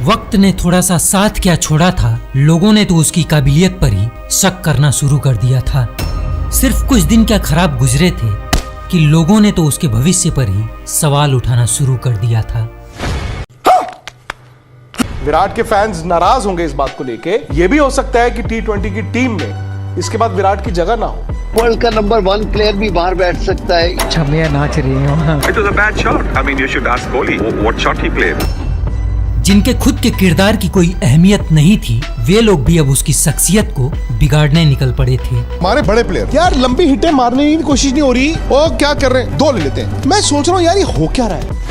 वक्त ने थोड़ा सा साथ क्या छोड़ा था, लोगों ने तो उसकी काबिलियत पर ही शक करना शुरू कर दिया था। सिर्फ कुछ दिन क्या खराब गुजरे थे कि लोगों ने तो उसके भविष्य पर ही सवाल उठाना शुरू कर दिया था। विराट के फैंस नाराज होंगे इस बात को लेके। ये भी हो सकता है कि T20 की टीम में इसके बाद विराट की जगह ना हो। वर्ल्ड का नंबर 1 प्लेयर भी बाहर बैठ सकता है। छमिया नाच रही है वहाँ। It was a bad shot. I mean, you should ask Kohli what shot he played. जिनके खुद के किरदार की कोई अहमियत नहीं थी, वे लोग भी अब उसकी शख्सियत को बिगाड़ने निकल पड़े थे। हमारे बड़े प्लेयर यार लंबी हिटें मारने की कोशिश नहीं हो रही, वो क्या कर रहे हैं, 2 ले लेते हैं। मैं सोच रहा हूँ यार ये हो क्या रहा है।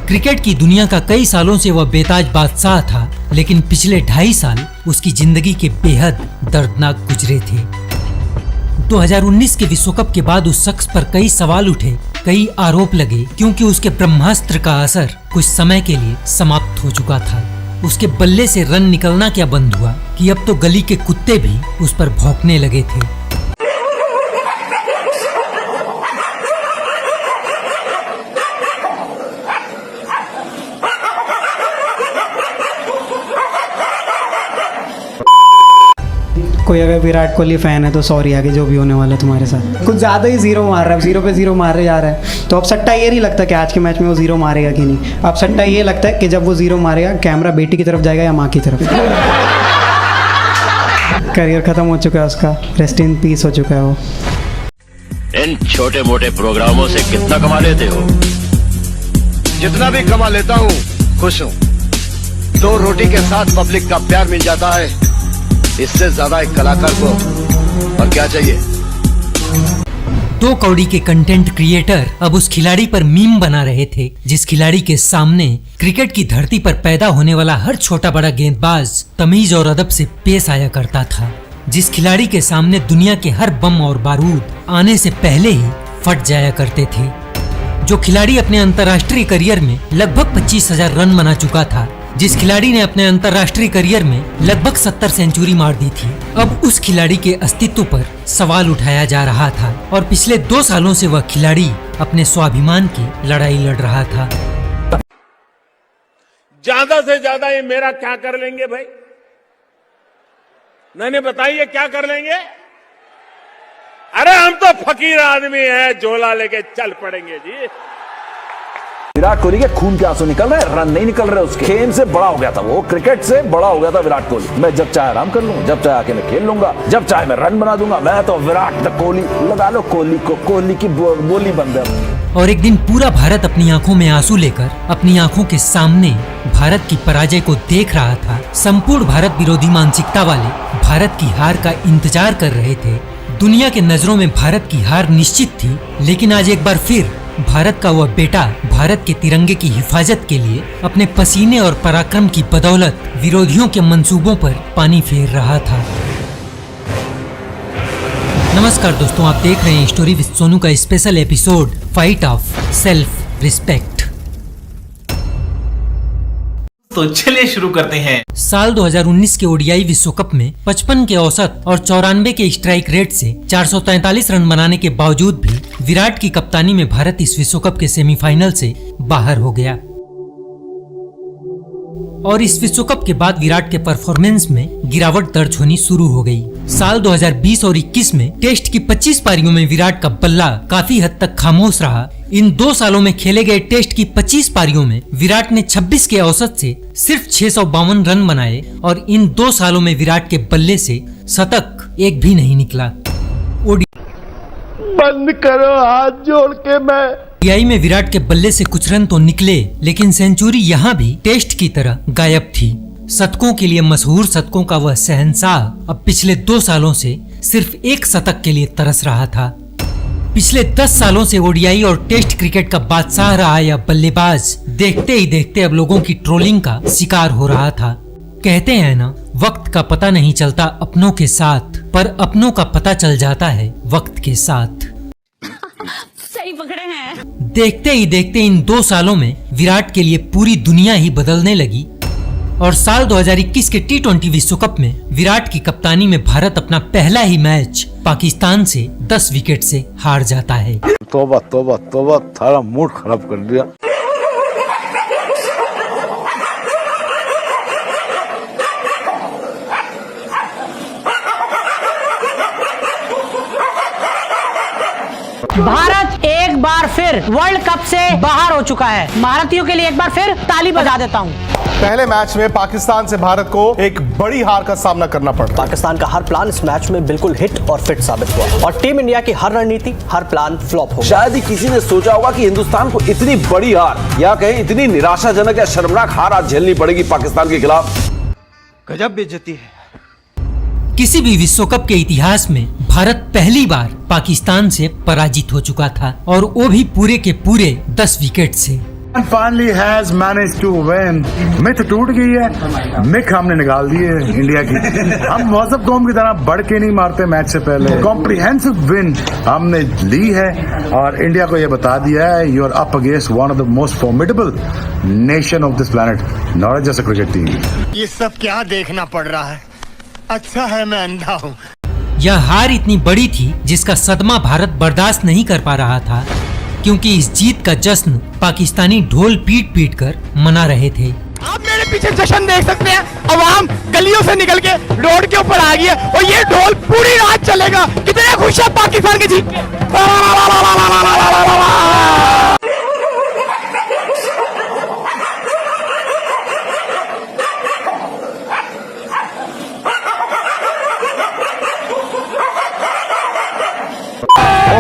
क्रिकेट की दुनिया का कई सालों से वह बेताज बादशाह था, लेकिन पिछले 2.5 साल उसकी जिंदगी के बेहद दर्दनाक गुजरे थे। 2019 के विश्व कप के बाद उस शख्स पर कई सवाल उठे, कई आरोप लगे, क्योंकि उसके ब्रह्मास्त्र का असर कुछ समय के लिए समाप्त हो चुका था। उसके बल्ले से रन निकलना क्या बंद हुआ कि अब तो गली के कुत्ते भी उस पर भौंकने लगे थे। कोई अगर विराट कोहली फैन है तो सॉरी आगे जो भी होने वाला है तुम्हारे साथ। कुछ ज़्यादा ही जीरो मार रहा है, 0 पे 0 मारे जा रहा है। तो अब सट्टा ये नहीं लगता कि आज के मैच में वो 0 मारेगा कि नहीं। अब सट्टा ये लगता है कि जब वो 0 मारेगा कैमरा बेटी की तरफ जाएगा या माँ की तरफ। करियर खत्म हो चुका है उसका, रेस्ट इन पीस हो चुका है वो। इन छोटे मोटे प्रोग्रामों से कितना कमा लेते हो? जितना भी कमा लेता हूँ खुश हूँ। 2 रोटी के साथ पब्लिक का प्यार मिल जाता है, इससे ज्यादा एक कलाकार को और क्या चाहिए। 2 कौड़ी के कंटेंट क्रिएटर अब उस खिलाड़ी पर मीम बना रहे थे, जिस खिलाड़ी के सामने क्रिकेट की धरती पर पैदा होने वाला हर छोटा बड़ा गेंदबाज तमीज और अदब से पेश आया करता था। जिस खिलाड़ी के सामने दुनिया के हर बम और बारूद आने से पहले ही फट जाया करते थे। जो खिलाड़ी अपने अंतर्राष्ट्रीय करियर में लगभग 25,000 रन बना चुका था। जिस खिलाड़ी ने अपने अंतर्राष्ट्रीय करियर में लगभग 70 सेंचुरी मार दी थी। अब उस खिलाड़ी के अस्तित्व पर सवाल उठाया जा रहा था और पिछले 2 सालों से वह खिलाड़ी अपने स्वाभिमान की लड़ाई लड़ रहा था। ज्यादा से ज्यादा ये मेरा क्या कर लेंगे भाई? नहीं बताइए क्या कर लेंगे? अरे हम तो फकीर आदमी हैं, झोला लेके चल पड़ेंगे जी। विराट कोहली के खून के आंसू निकल रहे हैं, रन नहीं निकल रहे उसके। खेल से बड़ा हो गया था वो, क्रिकेट से बड़ा हो गया था विराट कोहली। मैं जब चाहे आराम कर लूंगा, जब चाहे आके मैं खेल लूंगा, जब चाहे मैं रन बना दूंगा। मैं तो विराट द कोहली लगा लो, कोहली को, कोहली की बोली बंद है। और एक दिन पूरा भारत अपनी आंखों में आंसू लेकर अपनी आंखों के सामने भारत की पराजय को देख रहा था। संपूर्ण भारत विरोधी मानसिकता वाले भारत की हार का इंतजार कर रहे थे। दुनिया के नजरों में भारत की हार निश्चित थी, लेकिन आज एक बार फिर भारत का वह बेटा भारत के तिरंगे की हिफाजत के लिए अपने पसीने और पराक्रम की बदौलत विरोधियों के मंसूबों पर पानी फेर रहा था। नमस्कार दोस्तों, आप देख रहे हैं स्टोरी विद सोनू का special episode fight of self respect. तो चलिए शुरू करते हैं। साल 2019 के ओडीआई विश्व कप में 55 के औसत और 94 के स्ट्राइक रेट से 443 रन बनाने के बावजूद भी विराट की कप्तानी में भारत इस विश्व कप के सेमीफाइनल से बाहर हो गया। और इस विश्व कप के बाद विराट के परफॉर्मेंस में गिरावट दर्ज होनी शुरू हो गई। साल 2020 और 21 में टेस्ट की 25 पारियों में विराट का बल्ला काफी हद तक खामोश रहा। इन 2 सालों में खेले गए टेस्ट की 25 पारियों में विराट ने 26 के औसत से सिर्फ 652 रन बनाए और इन 2 सालों में विराट के बल्ले से शतक एक भी नहीं निकला। बंद करो हाथ जोड़ के। मैं ओडीआई में विराट के बल्ले से कुछ रन तो निकले, लेकिन सेंचुरी यहाँ भी टेस्ट की तरह गायब थी। शतकों के लिए मशहूर शतकों का वह शहंशाह अब पिछले 2 सालों से सिर्फ एक शतक के लिए तरस रहा था। पिछले 10 सालों से ओडीआई और टेस्ट क्रिकेट का बादशाह रहा यह बल्लेबाज देखते ही देखते अब लोगों की ट्रोलिंग का शिकार हो रहा था। कहते हैं ना, वक्त का पता नहीं चलता अपनों के साथ, पर अपनों का पता चल जाता है वक्त के साथ। सही पकड़े हैं। देखते ही देखते इन 2 सालों में विराट के लिए पूरी दुनिया ही बदलने लगी और साल 2021 के T20 विश्व कप में विराट की कप्तानी में भारत अपना पहला ही मैच पाकिस्तान से 10 विकेट से हार जाता है। तौबा तौबा तौबा, थारा मूड खराब कर दिया। भारत एक बार फिर वर्ल्ड कप से बाहर हो चुका है। भारतीयों के लिए एक बार फिर ताली बजा देता हूँ। पहले मैच में पाकिस्तान से भारत को एक बड़ी हार का सामना करना पड़ा। पाकिस्तान का हर प्लान इस मैच में बिल्कुल हिट और फिट साबित हुआ और टीम इंडिया की हर रणनीति, हर प्लान फ्लॉप हो। शायद ही किसी ने सोचा होगा कि हिंदुस्तान को इतनी बड़ी हार या कहीं इतनी निराशाजनक या शर्मनाक हार आज झेलनी पड़ेगी पाकिस्तान के खिलाफ। गजब बेइज्जती है। किसी भी विश्व कप के इतिहास में भारत पहली बार पाकिस्तान से पराजित हो चुका था और वो भी पूरे के पूरे 10 विकेट से। Finally has managed to win. Myth टूट गई है, मिख हमने निकाल दी है इंडिया की। हम मौसम कौम की तरह बढ़ के नहीं मारते मैच से पहले। कॉम्प्रिहेंसिव विन हमने ली है और इंडिया को यह बता दिया है you are up against one of the most formidable nation of this planet, not just a cricket team. ये सब क्या देखना पड़ रहा है? अच्छा है मैं अंधा हूँ। यह हार इतनी बड़ी थी जिसका सदमा भारत बर्दाश्त नहीं कर पा रहा था, क्योंकि इस जीत का जश्न पाकिस्तानी ढोल पीट पीट कर मना रहे थे। आप मेरे पीछे जश्न देख सकते हैं। अवाम गलियों से निकल के रोड के ऊपर आ गई है और ये ढोल पूरी रात चलेगा। कितने खुश है पाकिस्तान के जीत के।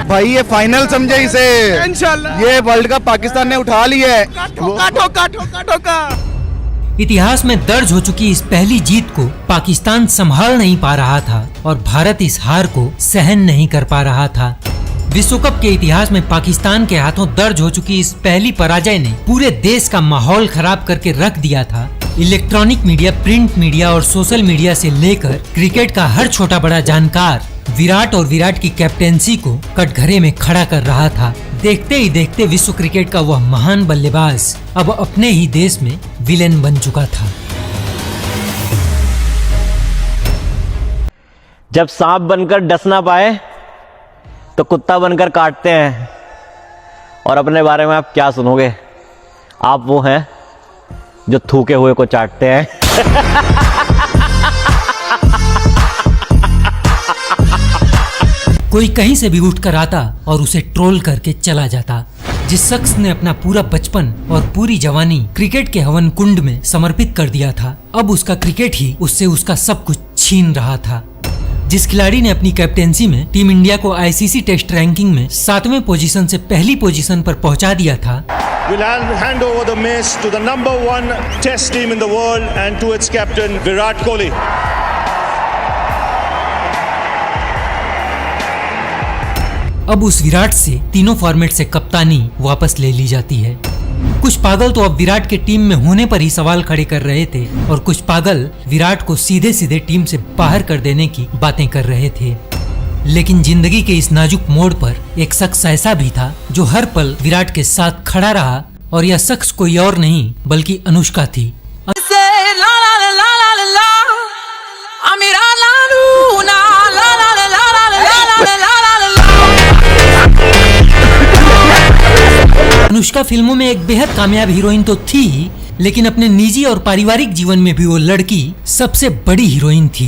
भाई ये फाइनल समझे इसे, इंशाल्लाह ये वर्ल्ड कप पाकिस्तान ने उठा लिया है। ठोका। इतिहास में दर्ज हो चुकी इस पहली जीत को पाकिस्तान संभाल नहीं पा रहा था और भारत इस हार को सहन नहीं कर पा रहा था। विश्व कप के इतिहास में पाकिस्तान के हाथों दर्ज हो चुकी इस पहली पराजय ने पूरे देश का माहौल खराब करके रख दिया था। इलेक्ट्रॉनिक मीडिया, प्रिंट मीडिया और सोशल मीडिया से लेकर क्रिकेट का हर छोटा बड़ा जानकार विराट और विराट की कैप्टेंसी को कटघरे में खड़ा कर रहा था। देखते ही देखते विश्व क्रिकेट का वह महान बल्लेबाज अब अपने ही देश में विलेन बन चुका था। जब सांप बनकर डस ना पाए तो कुत्ता बनकर काटते हैं। और अपने बारे में आप क्या सुनोगे? आप वो हैं जो थूके हुए को चाटते हैं। कोई कहीं से भी उठकर आता और उसे ट्रोल करके चला जाता। जिस शख्स ने अपना पूरा बचपन और पूरी जवानी क्रिकेट के हवन कुंड में समर्पित कर दिया था, अब उसका क्रिकेट ही उससे उसका सब कुछ छीन रहा था। जिस खिलाड़ी ने अपनी कैप्टेंसी में टीम इंडिया को आईसीसी टेस्ट रैंकिंग में 7वें पोजीशन से पहली पोजीशन पर पहुंचा दिया था, We'll hand over the mess to the number 1 test team in the world and to its captain Virat Kohli. अब उस विराट से तीनों फॉर्मेट से कप्तानी वापस ले ली जाती है। कुछ पागल तो अब विराट के टीम में होने पर ही सवाल खड़े कर रहे थे और कुछ पागल विराट को सीधे सीधे टीम से बाहर कर देने की बातें कर रहे थे। लेकिन जिंदगी के इस नाजुक मोड़ पर एक शख्स ऐसा भी था जो हर पल विराट के साथ खड़ा रहा और यह शख्स कोई और नहीं बल्कि अनुष्का थी। अनुष्का फिल्मों में एक बेहद कामयाब हीरोइन तो थी ही, लेकिन अपने निजी और पारिवारिक जीवन में भी वो लड़की सबसे बड़ी हीरोइन थी।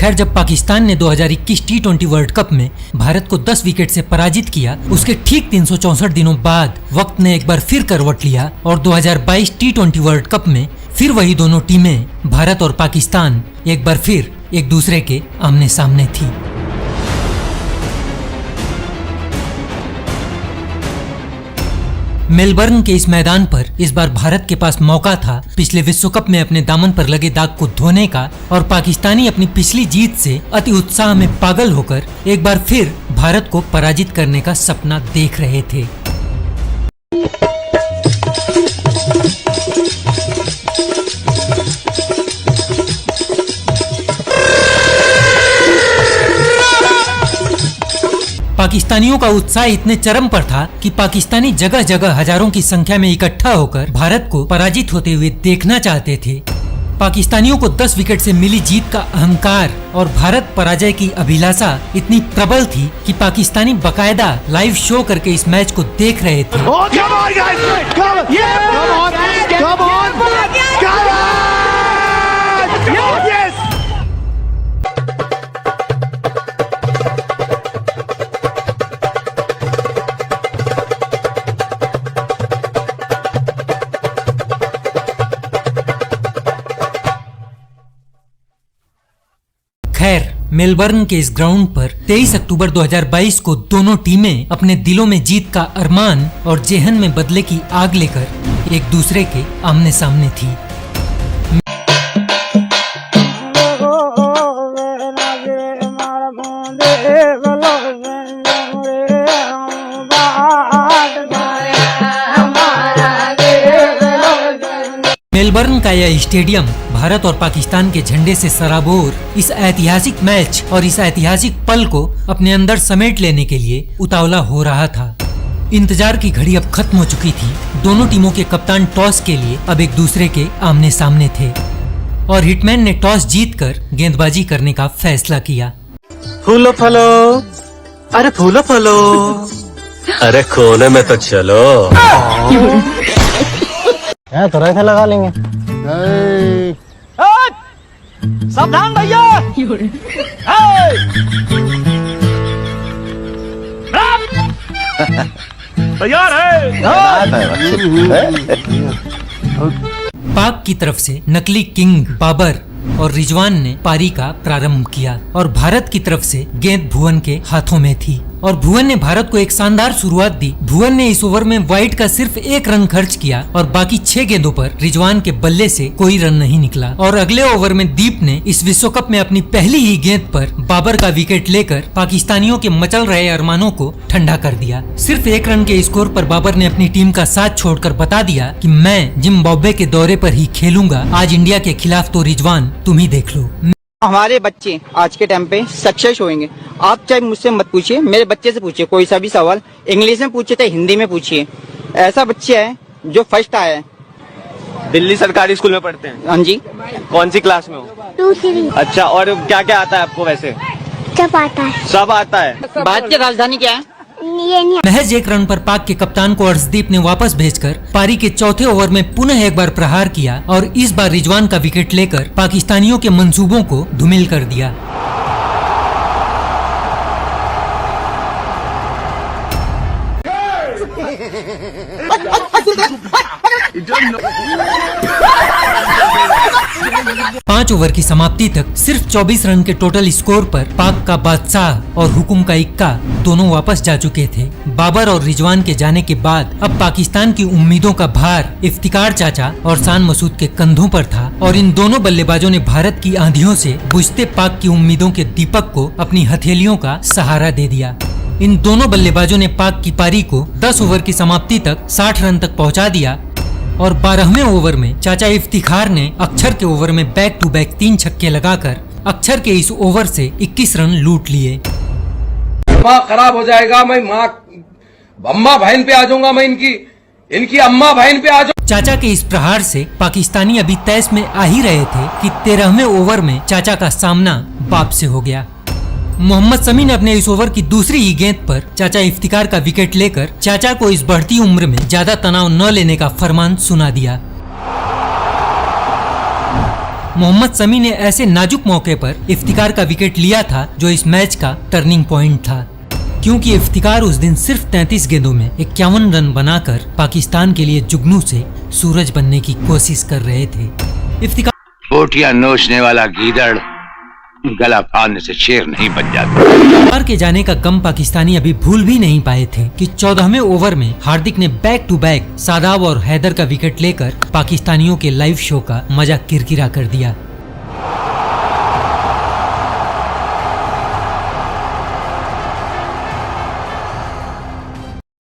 खैर, जब पाकिस्तान ने 2021 T20 वर्ल्ड कप में भारत को 10 विकेट से पराजित किया, उसके ठीक 364 दिनों बाद वक्त ने एक बार फिर करवट लिया और 2022 T20 वर्ल्ड कप में फिर वही दोनों टीमें भारत और पाकिस्तान एक बार फिर एक दूसरे के आमने सामने थी। मेलबर्न के इस मैदान पर इस बार भारत के पास मौका था पिछले विश्व कप में अपने दामन पर लगे दाग को धोने का और पाकिस्तानी अपनी पिछली जीत से अति उत्साह में पागल होकर एक बार फिर भारत को पराजित करने का सपना देख रहे थे। पाकिस्तानियों का उत्साह इतने चरम पर था कि पाकिस्तानी जगह जगह हजारों की संख्या में इकट्ठा होकर भारत को पराजित होते हुए देखना चाहते थे। पाकिस्तानियों को 10 विकेट से मिली जीत का अहंकार और भारत पराजय की अभिलाषा इतनी प्रबल थी कि पाकिस्तानी बकायदा लाइव शो करके इस मैच को देख रहे थे। मेलबर्न के इस ग्राउंड पर 23 अक्टूबर 2022 को दोनों टीमें अपने दिलों में जीत का अरमान और जेहन में बदले की आग लेकर एक दूसरे के आमने सामने थी। मेलबर्न का यह स्टेडियम भारत और पाकिस्तान के झंडे से सराबोर इस ऐतिहासिक मैच और इस ऐतिहासिक पल को अपने अंदर समेट लेने के लिए उतावला हो रहा था। इंतजार की घड़ी अब खत्म हो चुकी थी। दोनों टीमों के कप्तान टॉस के लिए अब एक दूसरे के आमने सामने थे और हिटमैन ने टॉस जीतकर गेंदबाजी करने का फैसला किया। फूलो फलो, अरे फूलो फलो, अरे कोने में तो चलो। तरह से लगा लेंगे। सावधान भैया। तैयार है। पाक की तरफ से नकली किंग बाबर और रिजवान ने पारी का प्रारंभ किया और भारत की तरफ से गेंद भुवन के हाथों में थी और भुवन ने भारत को एक शानदार शुरुआत दी। भुवन ने इस ओवर में वाइड का सिर्फ 1 रन खर्च किया और बाकी 6 गेंदों पर रिजवान के बल्ले से कोई रन नहीं निकला और अगले ओवर में दीप ने इस विश्व कप में अपनी पहली ही गेंद पर बाबर का विकेट लेकर पाकिस्तानियों के मचल रहे अरमानों को ठंडा कर दिया। सिर्फ 1 रन के स्कोर पर बाबर ने अपनी टीम का साथ छोड़कर बता दिया कि मैं जिम्बाब्वे के दौरे पर ही खेलूंगा, आज इंडिया के खिलाफ तो रिजवान तुम ही देख लो। हमारे बच्चे आज के टाइम पे सक्सेस होंगे। आप चाहे मुझसे मत पूछिए, मेरे बच्चे से पूछिए कोई सा भी सवाल, इंग्लिश में पूछिए चाहे हिंदी में पूछिए। ऐसा बच्चा है जो फर्स्ट आया है। दिल्ली सरकारी स्कूल में पढ़ते हैं? हाँ जी। कौन सी क्लास में हो? 2-3। अच्छा, और क्या क्या आता है आपको वैसे? सब आता है। सब आता है। भारत की राजधानी क्या है? महज 1 रन पर पाक के कप्तान को अर्शदीप ने वापस भेजकर पारी के चौथे ओवर में पुनः एक बार प्रहार किया और इस बार रिजवान का विकेट लेकर पाकिस्तानियों के मंसूबों को धूमिल कर दिया। पांच ओवर की समाप्ति तक सिर्फ 24 रन के टोटल स्कोर पर पाक का बादशाह और हुकुम का इक्का दोनों वापस जा चुके थे। बाबर और रिजवान के जाने के बाद अब पाकिस्तान की उम्मीदों का भार इफ्तिकार चाचा और शान मसूद के कंधों पर था और इन दोनों बल्लेबाजों ने भारत की आंधियों से बुझते पाक की उम्मीदों के दीपक को अपनी हथेलियों का सहारा दे दिया। इन दोनों बल्लेबाजों ने पाक की पारी को 10 ओवर की समाप्ति तक 60 रन तक पहुंचा दिया और 12वें ओवर में चाचा इफ्तिखार ने अक्षर के ओवर में बैक टू बैक 3 छक्के लगाकर अक्षर के इस ओवर से 21 रन लूट लिए। दिमाग खराब हो जाएगा, मैं माँ अम्मा बहन पे आ जाऊंगा, मैं इनकी अम्मा बहन पे आ जाऊंगा। चाचा के इस प्रहार से पाकिस्तानी अभी तैस में आ ही रहे थे कि 13वें ओवर में चाचा का सामना बाप से हो गया। मोहम्मद शमी ने अपने इस ओवर की दूसरी ही गेंद पर चाचा इफ्तिकार का विकेट लेकर चाचा को इस बढ़ती उम्र में ज्यादा तनाव न लेने का फरमान सुना दिया। मोहम्मद शमी ने ऐसे नाजुक मौके पर इफ्तिकार का विकेट लिया था जो इस मैच का टर्निंग पॉइंट था, क्योंकि इफ्तिकार उस दिन सिर्फ 33 गेंदों में 51 रन बनाकर पाकिस्तान के लिए जुगनू से सूरज बनने की कोशिश कर रहे थे। इफ्तिकार बोटियां नोचने वाला गीदड़ गला फाड़ने से शेर नहीं बन जाता। हार के जाने का गम पाकिस्तानी अभी भूल भी नहीं पाए थे कि 14वें ओवर में हार्दिक ने बैक टू बैक शादाब और हैदर का विकेट लेकर पाकिस्तानियों के लाइव शो का मजा किरकिरा कर दिया।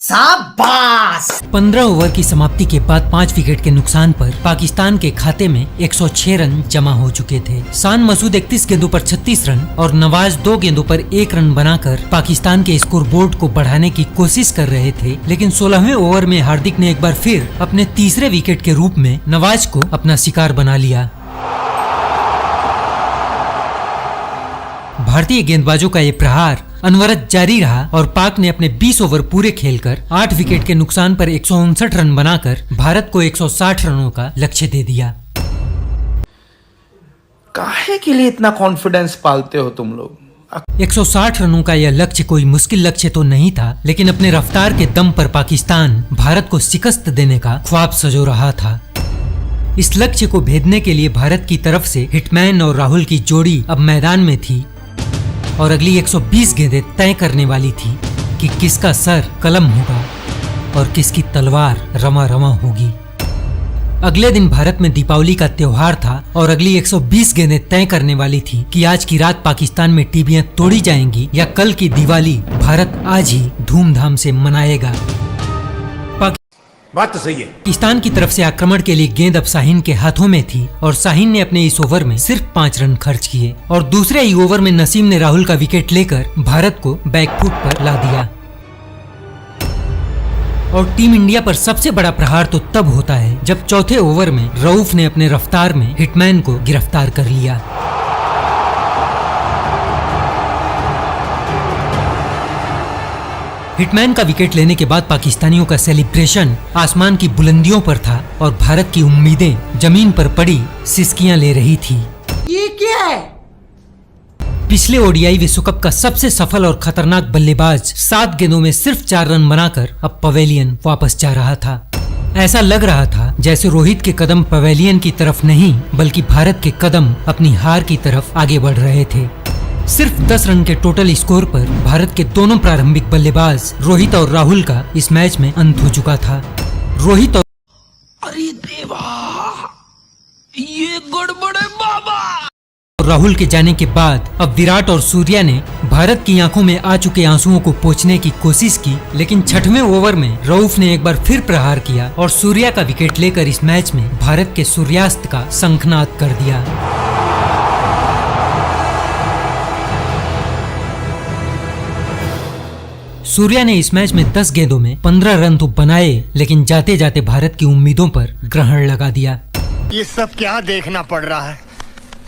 शाबाश। 15 ओवर की समाप्ति के बाद 5 विकेट के नुकसान पर पाकिस्तान के खाते में 106 रन जमा हो चुके थे। शान मसूद 31 गेंदों पर 36 रन और नवाज 2 गेंदों पर 1 रन बनाकर पाकिस्तान के स्कोरबोर्ड को बढ़ाने की कोशिश कर रहे थे, लेकिन 16वें ओवर में हार्दिक ने एक बार फिर अपने तीसरे विकेट के रूप में नवाज को अपना शिकार बना लिया। भारतीय गेंदबाजों का ये प्रहार अनवरत जारी रहा और पाक ने अपने 20 ओवर पूरे खेलकर 8 विकेट के नुकसान पर 159 रन बनाकर भारत को 160 रनों का लक्ष्य दे दिया। काहे के लिए इतना कॉन्फिडेंस पालते हो तुम लोग? 160 रनों का यह लक्ष्य कोई मुश्किल लक्ष्य तो नहीं था, लेकिन अपने रफ्तार के दम पर पाकिस्तान भारत को शिकस्त देने का ख्वाब सजो रहा था। इस लक्ष्य को भेदने के लिए भारत की तरफ से हिटमैन और राहुल की जोड़ी अब मैदान में थी। और अगली 120 गेंदें तय करने वाली थी कि किसका सर कलम होगा और किसकी तलवार रमा रमा होगी। अगले दिन भारत में दीपावली का त्योहार था और अगली 120 गेंदें तय करने वाली थी कि आज की रात पाकिस्तान में टीबियां तोड़ी जाएंगी या कल की दिवाली भारत आज ही धूमधाम से मनाएगा। बात तो सही है। पाकिस्तान की तरफ से आक्रमण के लिए गेंद अब शाहीन के हाथों में थी और शाहीन ने अपने इस ओवर में सिर्फ 5 रन खर्च किए और दूसरे ही ओवर में नसीम ने राहुल का विकेट लेकर भारत को बैकफुट पर ला दिया। और टीम इंडिया पर सबसे बड़ा प्रहार तो तब होता है जब चौथे ओवर में रऊफ ने अपने रफ्तार में हिटमैन को गिरफ्तार कर लिया। हिटमैन का विकेट लेने के बाद पाकिस्तानियों का सेलिब्रेशन आसमान की बुलंदियों पर था और भारत की उम्मीदें जमीन पर पड़ी सिसकियां ले रही थी। ये क्या है? पिछले ओडीआई विश्व कप का सबसे सफल और खतरनाक बल्लेबाज 7 गेंदों में सिर्फ 4 रन बनाकर अब पवेलियन वापस जा रहा था। ऐसा लग रहा था जैसे रोहित के कदम पवेलियन की तरफ नहीं बल्कि भारत के कदम अपनी हार की तरफ आगे बढ़ रहे थे। सिर्फ 10 रन के टोटल स्कोर पर भारत के दोनों प्रारंभिक बल्लेबाज रोहित और राहुल का इस मैच में अंत हो चुका था। रोहित और अरे देवा, ये गड़बड़ है बाबा। राहुल के जाने के बाद अब विराट और सूर्या ने भारत की आंखों में आ चुके आंसुओं को पोंछने की कोशिश की, लेकिन छठवें ओवर में रऊफ ने एक बार फिर प्रहार किया और सूर्या का विकेट लेकर इस मैच में भारत के सूर्यास्त का शंखनाद कर दिया। सूर्या ने इस मैच में 10 गेंदों में 15 रन तो बनाए, लेकिन जाते जाते भारत की उम्मीदों पर ग्रहण लगा दिया। ये सब क्या देखना पड़ रहा है?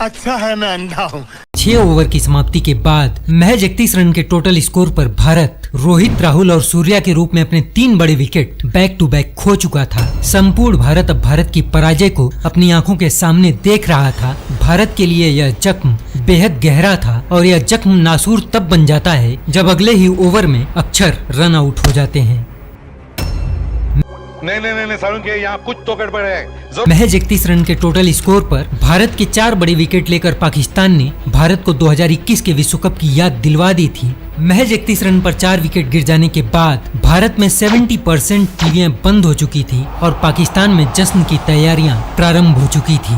अच्छा है मैं अंधा हूँ। 6 ओवर की समाप्ति के बाद महज 31 रन के टोटल स्कोर पर भारत रोहित, राहुल और सूर्या के रूप में अपने 3 बड़े विकेट बैक टू बैक खो चुका था। संपूर्ण भारत अब भारत की पराजय को अपनी आंखों के सामने देख रहा था। भारत के लिए यह जख्म बेहद गहरा था और यह जख्म नासूर तब बन जाता है जब अगले ही ओवर में अक्षर रन आउट हो जाते हैं। नहीं सारुण के यहाँ कुछ तो गड़बड़ है। महज 31 रन के टोटल स्कोर पर भारत के 4 बड़े विकेट लेकर पाकिस्तान ने भारत को 2021 के विश्व कप की याद दिलवा दी थी। महज 31 रन पर 4 विकेट गिर जाने के बाद भारत में 70% टीवियां बंद हो चुकी थी और पाकिस्तान में जश्न की तैयारियां प्रारंभ हो चुकी थी।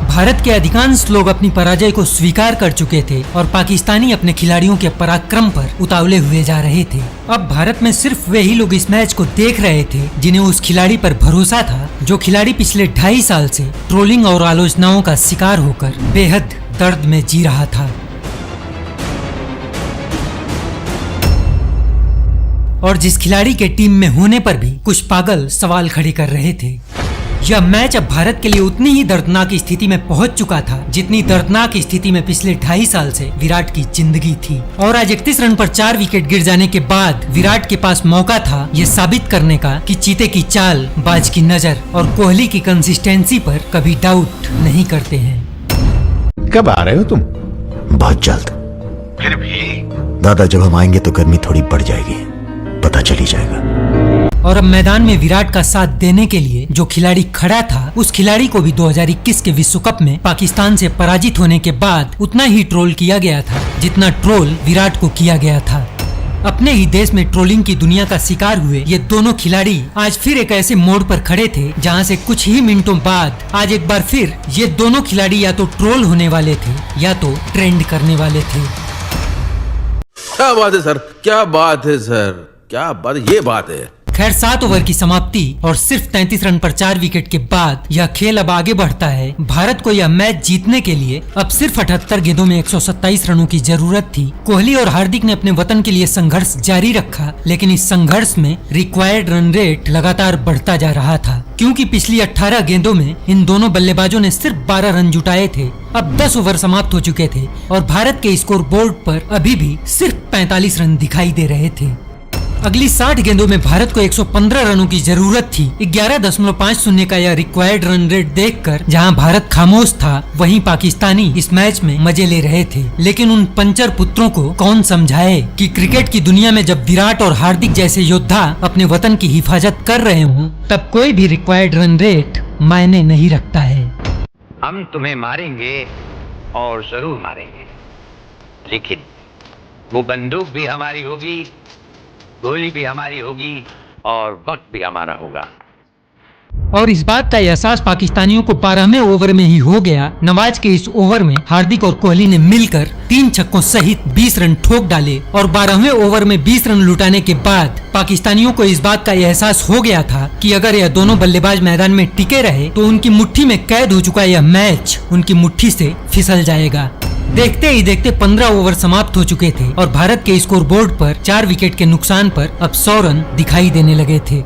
भारत के अधिकांश लोग अपनी पराजय को स्वीकार कर चुके थे और पाकिस्तानी अपने खिलाड़ियों के पराक्रम पर उतावले हुए जा रहे थे। अब भारत में सिर्फ वे ही लोग इस मैच को देख रहे थे जिन्हें उस खिलाड़ी पर भरोसा था, जो खिलाड़ी पिछले 2.5 साल से ट्रोलिंग और आलोचनाओं का शिकार होकर बेहद दर्द में जी रहा था। और जिस खिलाड़ी के टीम में होने पर भी कुछ पागल सवाल खड़े कर रहे थे। यह मैच अब भारत के लिए उतनी ही दर्दनाक स्थिति में पहुंच चुका था जितनी दर्दनाक स्थिति में पिछले 2.5 साल से विराट की जिंदगी थी। और आज 31 रन पर 4 विकेट गिर जाने के बाद विराट के पास मौका था ये साबित करने का कि चीते की चाल, बाज की नजर और कोहली की कंसिस्टेंसी पर कभी डाउट नहीं करते हैं। कब आ रहे हो तुम? बहुत जल्द। फिर भी दादा, जब हम आएंगे तो गर्मी थोड़ी बढ़ जाएगी, पता चली जाएगा। और अब मैदान में विराट का साथ देने के लिए जो खिलाड़ी खड़ा था, उस खिलाड़ी को भी 2021 के विश्व कप में पाकिस्तान से पराजित होने के बाद उतना ही ट्रोल किया गया था जितना ट्रोल विराट को किया गया था। अपने ही देश में ट्रोलिंग की दुनिया का शिकार हुए ये दोनों खिलाड़ी आज फिर एक ऐसे मोड़ पर खड़े थे जहां से कुछ ही मिनटों बाद आज एक बार फिर ये दोनों खिलाड़ी या तो ट्रोल होने वाले थे या तो ट्रेंड करने वाले थे। क्या बात है सर, क्या बात है सर, क्या बात, ये बात है। खैर 7 ओवर की समाप्ति और सिर्फ 33 रन पर 4 विकेट के बाद यह खेल अब आगे बढ़ता है। भारत को यह मैच जीतने के लिए अब सिर्फ 78 गेंदों में 127 रनों की जरूरत थी। कोहली और हार्दिक ने अपने वतन के लिए संघर्ष जारी रखा, लेकिन इस संघर्ष में रिक्वायर्ड रन रेट लगातार बढ़ता जा रहा था, क्योंकि पिछली 18 गेंदों में इन दोनों बल्लेबाजों ने सिर्फ 12 रन जुटाए थे। अब 10 ओवर समाप्त हो चुके थे और भारत के स्कोर बोर्ड पर अभी भी सिर्फ 45 रन दिखाई दे रहे थे। अगली 60 गेंदों में भारत को 115 रनों की जरूरत थी। 11.50 का यह रिक्वायर्ड रन रेट देखकर जहां भारत खामोश था, वहीं पाकिस्तानी इस मैच में मजे ले रहे थे। लेकिन उन पंचर पुत्रों को कौन समझाए कि क्रिकेट की दुनिया में जब विराट और हार्दिक जैसे योद्धा अपने वतन की हिफाजत कर रहे हों, तब कोई भी रिक्वायर्ड रन रेट मायने नहीं रखता है। हम तुम्हें मारेंगे और जरूर मारेंगे, लेकिन वो बंदूक भी हमारी होगी, गोली भी हमारी होगी और वक्त भी हमारा होगा। और इस बात का एहसास पाकिस्तानियों को 12वें ओवर में ही हो गया। नवाज के इस ओवर में हार्दिक और कोहली ने मिलकर 3 छक्कों सहित 20 रन ठोक डाले और 12वें ओवर में 20 रन लुटाने के बाद पाकिस्तानियों को इस बात का एहसास हो गया था कि अगर यह दोनों बल्लेबाज मैदान में टिके रहे तो उनकी मुट्ठी में कैद हो चुका यह मैच उनकी मुट्ठी से फिसल जाएगा। देखते ही देखते 15 ओवर समाप्त हो चुके थे और भारत के स्कोरबोर्ड पर 4 विकेट के नुकसान पर अब 100 रन दिखाई देने लगे थे।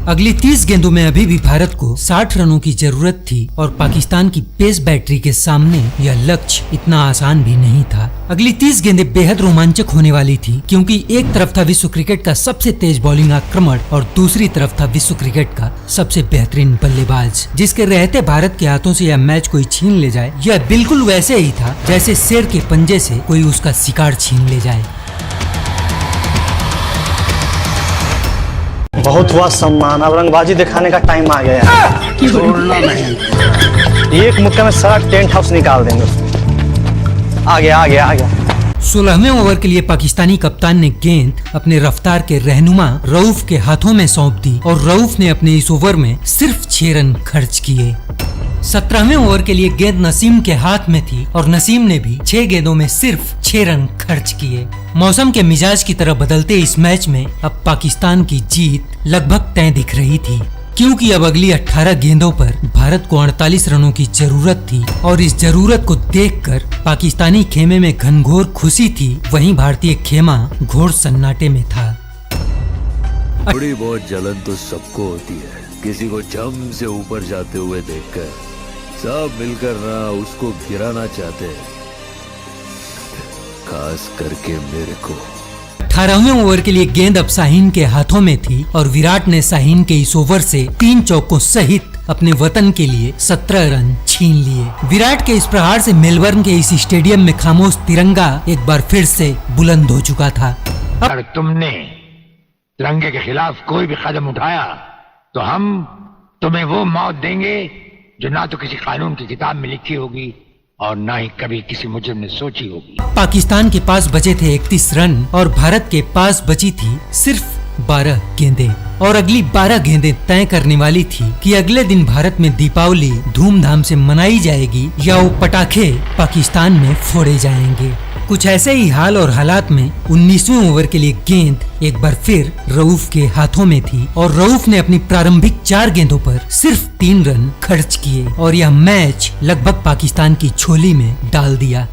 अगली 30 गेंदों में अभी भी भारत को 60 रनों की जरूरत थी और पाकिस्तान की पेस बैटरी के सामने यह लक्ष्य इतना आसान भी नहीं था। अगली 30 गेंदें बेहद रोमांचक होने वाली थी क्योंकि एक तरफ था विश्व क्रिकेट का सबसे तेज बॉलिंग आक्रमण और दूसरी तरफ था विश्व क्रिकेट का सबसे बेहतरीन बल्लेबाज, जिसके रहते भारत के हाथों से यह मैच कोई छीन ले जाए। यह बिल्कुल वैसे ही था जैसे शेर के पंजे से कोई उसका शिकार छीन ले जाए। बहुत हुआ सम्मान, अब रंगबाजी दिखाने का टाइम आ गया है। छोड़ना नहीं, एक मुक्का में सारा टेंट हाउस निकाल देंगे। आ गया। 16वें ओवर के लिए पाकिस्तानी कप्तान ने गेंद अपने रफ्तार के रहनुमा रऊफ के हाथों में सौंप दी और रऊफ ने अपने इस ओवर में सिर्फ 6 रन खर्च किए। 17वें ओवर के लिए गेंद नसीम के हाथ में थी और नसीम ने भी 6 गेंदों में सिर्फ 6 रन खर्च किए। मौसम के मिजाज की तरह बदलते इस मैच में अब पाकिस्तान की जीत लगभग तय दिख रही थी क्योंकि अब अगली 18 गेंदों पर भारत को 48 रनों की जरूरत थी और इस जरूरत को देखकर पाकिस्तानी खेमे में घनघोर खुशी थी, वहीं भारतीय खेमा घोर सन्नाटे में था। थोड़ी बहुत जलन तो सबको होती है, किसी को जम से ऊपर जाते हुए देखकर सब मिलकर ना उसको गिराना चाहते हैं, खास करके मेरे को। 18वें ओवर के लिए गेंद अब शाहीन के हाथों में थी और विराट ने शाहीन के इस ओवर से 3 चौकों सहित अपने वतन के लिए 17 रन छीन लिए। विराट के इस प्रहार से मेलबर्न के इस स्टेडियम में खामोश तिरंगा एक बार फिर से बुलंद हो चुका था। अगर तुमने तिरंगे के खिलाफ कोई भी कदम उठाया तो हम तुम्हें वो मौत देंगे जो ना तो किसी कानून की किताब में लिखी होगी और ना ही कभी किसी मुजरिम ने सोची होगी। पाकिस्तान के पास बचे थे 31 रन और भारत के पास बची थी सिर्फ 12 गेंदें और अगली 12 गेंदें तय करने वाली थी कि अगले दिन भारत में दीपावली धूमधाम से मनाई जाएगी या वो पटाखे पाकिस्तान में फोड़े जाएंगे। कुछ ऐसे ही हाल और हालात में 19वें ओवर के लिए गेंद एक बार फिर रऊफ के हाथों में थी और रऊफ ने अपनी प्रारंभिक 4 गेंदों पर सिर्फ 3 रन खर्च किए और यह मैच लगभग पाकिस्तान की झोली में डाल दिया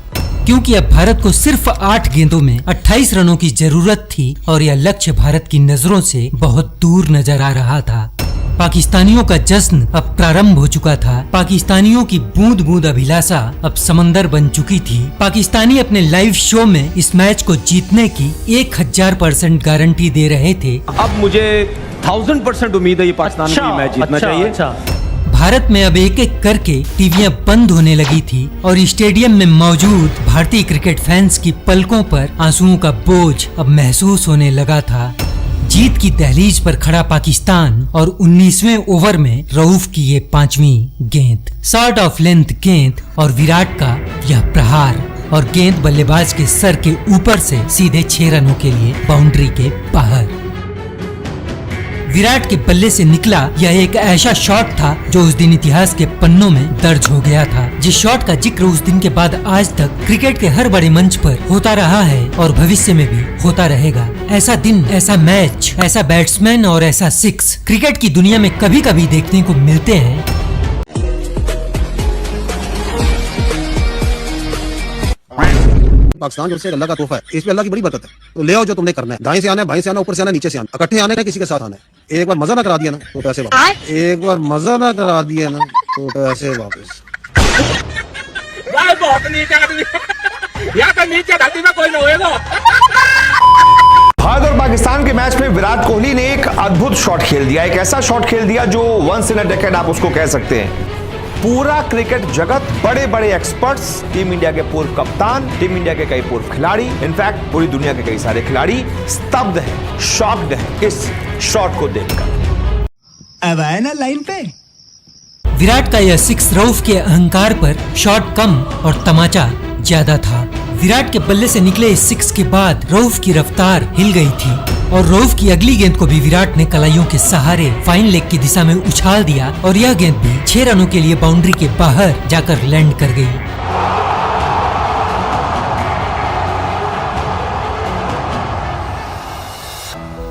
क्योंकि अब भारत को सिर्फ 8 गेंदों में 28 रनों की जरूरत थी और यह लक्ष्य भारत की नजरों से बहुत दूर नजर आ रहा था। पाकिस्तानियों का जश्न अब प्रारंभ हो चुका था। पाकिस्तानियों की बूंद बूंद अभिलाषा अब समंदर बन चुकी थी। पाकिस्तानी अपने लाइव शो में इस मैच को जीतने की 1000% गारंटी दे रहे थे। अब मुझे 1000% उम्मीद है ये पाकिस्तान की मैच जीतना चाहिए। भारत में अब एक एक करके टीवियां बंद होने लगी थी और स्टेडियम में मौजूद भारतीय क्रिकेट फैंस की पलकों पर आंसुओं का बोझ अब महसूस होने लगा था। जीत की दहलीज पर खड़ा पाकिस्तान और 19वें ओवर में रऊफ की ये 5वीं गेंद, शॉर्ट ऑफ लेंथ गेंद और विराट का यह प्रहार और गेंद बल्लेबाज के सर के ऊपर से सीधे 6 रनों के लिए बाउंड्री के बाहर। विराट के बल्ले से निकला यह एक ऐसा शॉट था जो उस दिन इतिहास के पन्नों में दर्ज हो गया था, जिस शॉट का जिक्र उस दिन के बाद आज तक क्रिकेट के हर बड़े मंच पर होता रहा है और भविष्य में भी होता रहेगा। ऐसा दिन, ऐसा मैच, ऐसा बैट्समैन और ऐसा सिक्स क्रिकेट की दुनिया में कभी कभी देखने को मिलते हैं। पाकिस्तान जो से अल्लाह का तोहफा है, इसमें अल्लाह की बड़ी बरकत है, तो ले आओ जो तुमने करना है। दाएं से आना है, बाएं से आना, ऊपर से आना, नीचे से आना, इकट्ठे आना है, किसी के साथ आना है। एक बार मजा ना करा दिया ना तो पैसे वापस, एक बार मजा ना करा दिया ना तो पैसे वापस। बहुत नीचे या तो नीचे धरती में कोई ना होएगा। भारत और पाकिस्तान के मैच में विराट कोहली ने एक अद्भुत शॉट खेल दिया, एक ऐसा शॉट खेल दिया जो वंस इन अ डेकेड आप उसको कह सकते हैं। पूरा क्रिकेट जगत, बड़े बड़े एक्सपर्ट्स, टीम इंडिया के पूर्व कप्तान, टीम इंडिया के कई पूर्व खिलाड़ी, इनफैक्ट पूरी दुनिया के कई सारे खिलाड़ी स्तब्ध हैं, शॉक्ड हैं इस शॉट को देखकर। अब आए ना लाइन पे। विराट का यह 6 रऊफ के अहंकार पर शॉट कम और तमाचा ज्यादा था। विराट के बल्ले से निकले इस सिक्स के बाद रऊफ की रफ्तार हिल गई थी और रऊफ की अगली गेंद को भी विराट ने कलाइयों के सहारे फाइन लेग की दिशा में उछाल दिया और यह गेंद भी 6 रनों के लिए बाउंड्री के बाहर जाकर लैंड कर गई।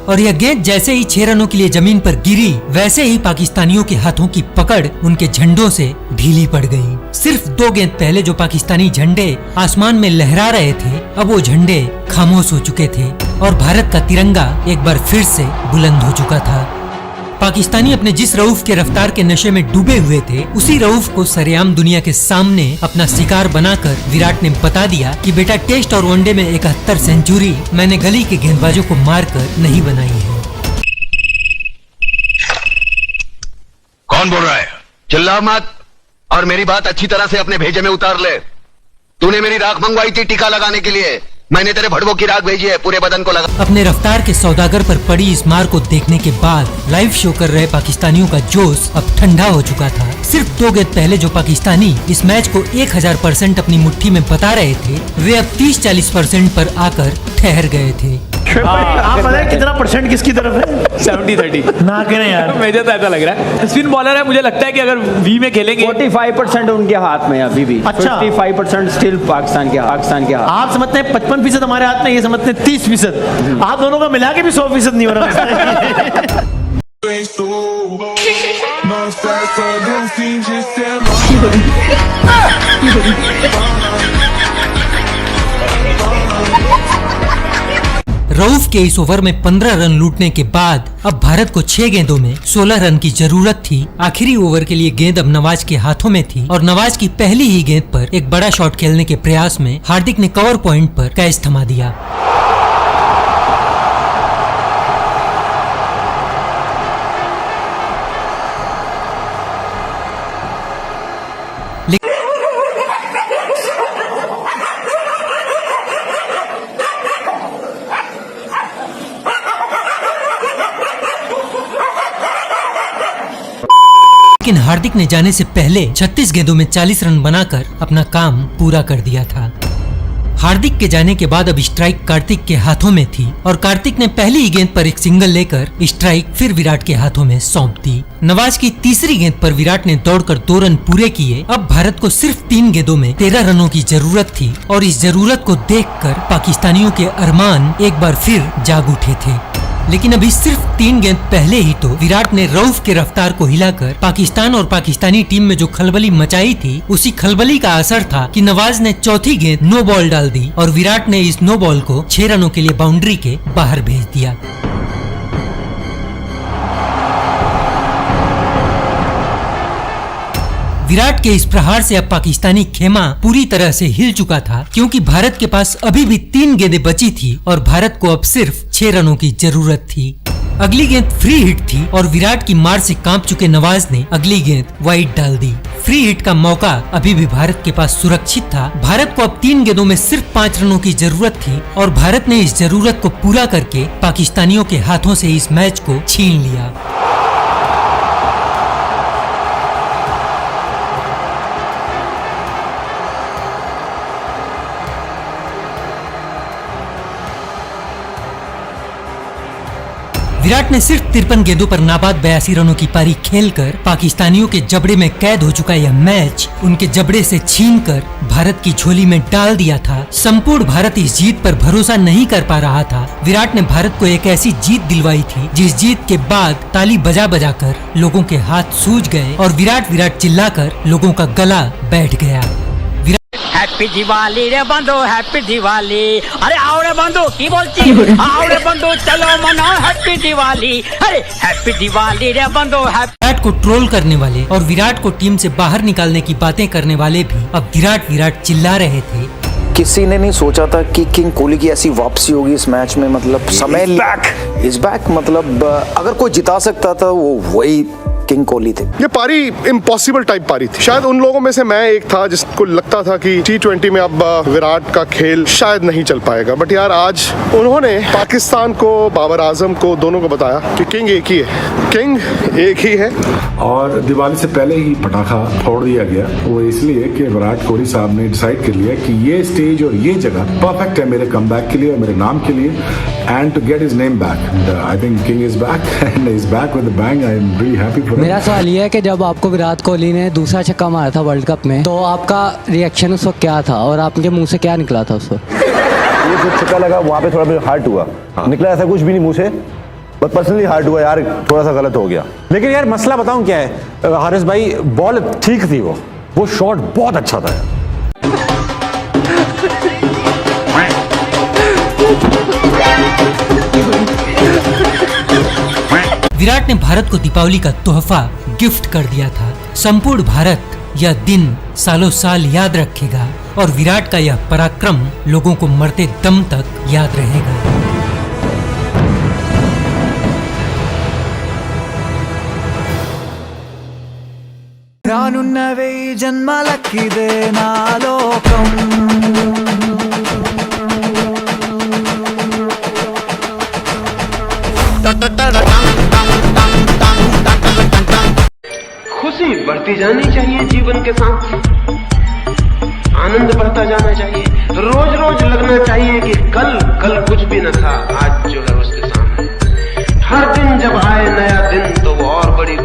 और यह गेंद जैसे ही 6 रनों के लिए जमीन पर गिरी वैसे ही पाकिस्तानियों के हाथों की पकड़ उनके झंडों से ढीली पड़ गई। सिर्फ 2 गेंद पहले जो पाकिस्तानी झंडे आसमान में लहरा रहे थे, अब वो झंडे खामोश हो चुके थे और भारत का तिरंगा एक बार फिर से बुलंद हो चुका था। पाकिस्तानी अपने जिस रऊफ के रफ्तार के नशे में डूबे हुए थे, उसी रऊफ को सरेआम दुनिया के सामने अपना शिकार बनाकर विराट ने बता दिया कि बेटा टेस्ट और वनडे में 71 सेंचुरी मैंने गली के गेंदबाजों को मारकर नहीं बनाई है। कौन बोल रहा है? चिल्ला मत और मेरी बात अच्छी तरह से अपने भेजे में उतार ले। तूने मेरी राख मंगवाई थी टीका लगाने के लिए, मैंने तेरे भड़वों की राख भेजी है, पूरे बदन को लगा। अपने रफ्तार के सौदागर पर पड़ी इस मार को देखने के बाद लाइव शो कर रहे पाकिस्तानियों का जोश अब ठंडा हो चुका था। सिर्फ 2 गेंद पहले जो पाकिस्तानी इस मैच को 1000% अपनी मुट्ठी में बता रहे थे, वे अब 30-40% पर आकर ठहर गए थे। आप पता है कितना परसेंट किसकी तरफ है? 70-30 ना करें यार, मुझे तो ऐसा लग रहा है। स्पिन बॉलर है, मुझे लगता है कि अगर वी में खेलेंगे 45% उनके हाथ में अभी भी। अच्छा 55% स्टिल पाकिस्तान के हाथ। आप समझते हैं 55% हमारे हाथ में, ये समझते हैं 30%। आप दोनों का मिला के भी 100% नहीं हो रहा। रऊफ के इस ओवर में 15 रन लूटने के बाद अब भारत को 6 गेंदों में 16 रन की जरूरत थी। आखिरी ओवर के लिए गेंद अब नवाज के हाथों में थी और नवाज की पहली ही गेंद पर एक बड़ा शॉट खेलने के प्रयास में हार्दिक ने कवर पॉइंट पर कैच थमा दिया। लेकिन हार्दिक ने जाने से पहले 36 गेंदों में 40 रन बनाकर अपना काम पूरा कर दिया था। हार्दिक के जाने के बाद अब स्ट्राइक कार्तिक के हाथों में थी और कार्तिक ने पहली ही गेंद पर एक सिंगल लेकर स्ट्राइक फिर विराट के हाथों में सौंप दी। नवाज की तीसरी गेंद पर विराट ने दौड़कर 2 रन पूरे किए। अब भारत को सिर्फ 3 गेंदों में 13 रनों की जरूरत थी और इस जरूरत को देखकर पाकिस्तानियों के अरमान एक बार फिर जाग उठे थे। लेकिन अभी सिर्फ 3 गेंद पहले ही तो विराट ने रऊफ के रफ्तार को हिलाकर पाकिस्तान और पाकिस्तानी टीम में जो खलबली मचाई थी, उसी खलबली का असर था कि नवाज ने चौथी गेंद नो बॉल डाल दी और विराट ने इस नो बॉल को 6 रनों के लिए बाउंड्री के बाहर भेज दिया। विराट के इस प्रहार से अब पाकिस्तानी खेमा पूरी तरह से हिल चुका था, क्योंकि भारत के पास अभी भी 3 गेंदें बची थी और भारत को अब सिर्फ 6 रनों की जरूरत थी। अगली गेंद फ्री हिट थी और विराट की मार से कांप चुके नवाज ने अगली गेंद वाइड डाल दी। फ्री हिट का मौका अभी भी भारत के पास सुरक्षित था। भारत को अब 3 गेंदों में सिर्फ 5 रनों की जरूरत थी और भारत ने इस जरूरत को पूरा करके पाकिस्तानियों के हाथों से इस मैच को छीन लिया। विराट ने सिर्फ 53 गेंदों पर नाबाद 82 रनों की पारी खेलकर पाकिस्तानियों के जबड़े में कैद हो चुका यह मैच उनके जबड़े से छीनकर भारत की झोली में डाल दिया था। संपूर्ण भारत इस जीत पर भरोसा नहीं कर पा रहा था। विराट ने भारत को एक ऐसी जीत दिलवाई थी जिस जीत के बाद ताली बजा बजा कर लोगों के हाथ सूज गए और विराट विराट चिल्लाकर लोगों का गला बैठ गया। हैप्पी दिवाली रे बंधु, हैप्पी दिवाली। अरे आओ रे बंधु, की बोलती? आओ रे बंधु, चलो मनाओ हैप्पी दिवाली। अरे हैप्पी दिवाली रे बंधु। विराट को ट्रोल करने वाले और विराट को टीम से बाहर निकालने की बातें करने वाले भी अब विराट विराट चिल्ला रहे थे। किसी ने नहीं सोचा था कि किंग कोहली की ऐसी वापसी होगी इस मैच में। मतलब समय इज बैक मतलब अगर कोई जिता सकता था वो वही किंग कोहली थे। ये पारी इम्पॉसिबल टाइप पारी थी। शायद उन लोगों में से मैं एक था जिसको लगता था कि T20 में अब विराट का खेल शायद नहीं चल पाएगा, बट यार आज उन्होंने पाकिस्तान को, बाबर आजम को, दोनों को बताया कि किंग एक ही है, किंग एक ही है। और दिवाली से पहले ही पटाखा फोड़ दिया गया, वो इसलिए कि विराट कोहली साहब ने डिसाइड कर लिया कि ये स्टेज और ये जगह परफेक्ट है मेरे कमबैक के लिए और मेरे नाम के लिए, and to get his name back. I think king is back and is back with a bang. I am really happy for. मेरा सवाल ये है कि जब आपको विराट कोहली ने दूसरा छक्का मारा था वर्ल्ड कप में, तो आपका रिएक्शन उस वक्त क्या था और आपके मुंह से क्या निकला था उस वक्त? ये जो छक्का लगा वहाँ पे थोड़ा हार्ट हुआ, निकला ऐसा कुछ भी नहीं मुंह से, बस पर्सनली हार्ट हुआ यार, थोड़ा सा गलत हो गया। लेकिन यार मसला बताऊं क्या है हारिस भाई, बॉल ठीक थी, वो शॉट बहुत अच्छा था यार। विराट ने भारत को दीपावली का तोहफा गिफ्ट कर दिया था। संपूर्ण भारत यह दिन सालों साल याद रखेगा और विराट का यह पराक्रम लोगों को मरते दम तक याद रहेगा। రానున్నవే జన్మలకిదే నా లోకం खुशी बढ़ती जानी चाहिए जीवन के साथ, आनंद बढ़ता जाना चाहिए। रोज रोज लगना चाहिए कि कल कुछ भी न था, आज जो है उसके सामने। हर दिन जब आए नया दिन तो वो और बड़ी